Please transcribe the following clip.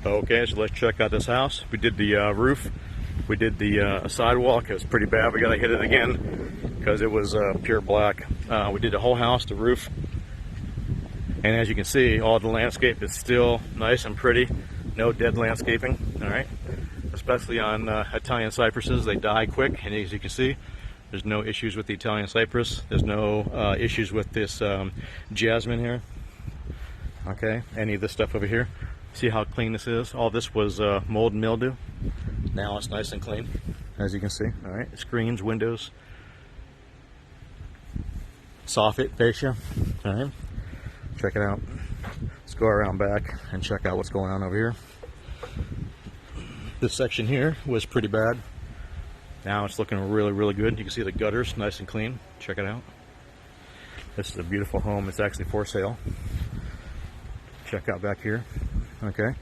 Okay, so let's check out this house. We did the roof, we did the sidewalk. It was pretty bad. We gotta hit it again because it was pure black. We did the whole house, the roof, and as you can see, all the landscape is still nice and pretty. No dead landscaping. All right, especially on Italian cypresses, they die quick, and as you can see, there's no issues with the Italian cypress. There's no issues with this jasmine here. Okay, any of this stuff over here. See how clean this is? All this was mold and mildew. Now it's nice and clean, as you can see. All right, screens, windows, soffit, fascia. All right, check it out. Let's go around back and check out what's going on over here. This section here was pretty bad. Now it's looking really, really good. You can see the gutters, nice and clean. Check it out. This is a beautiful home. It's actually for sale. Check out back here. Okay.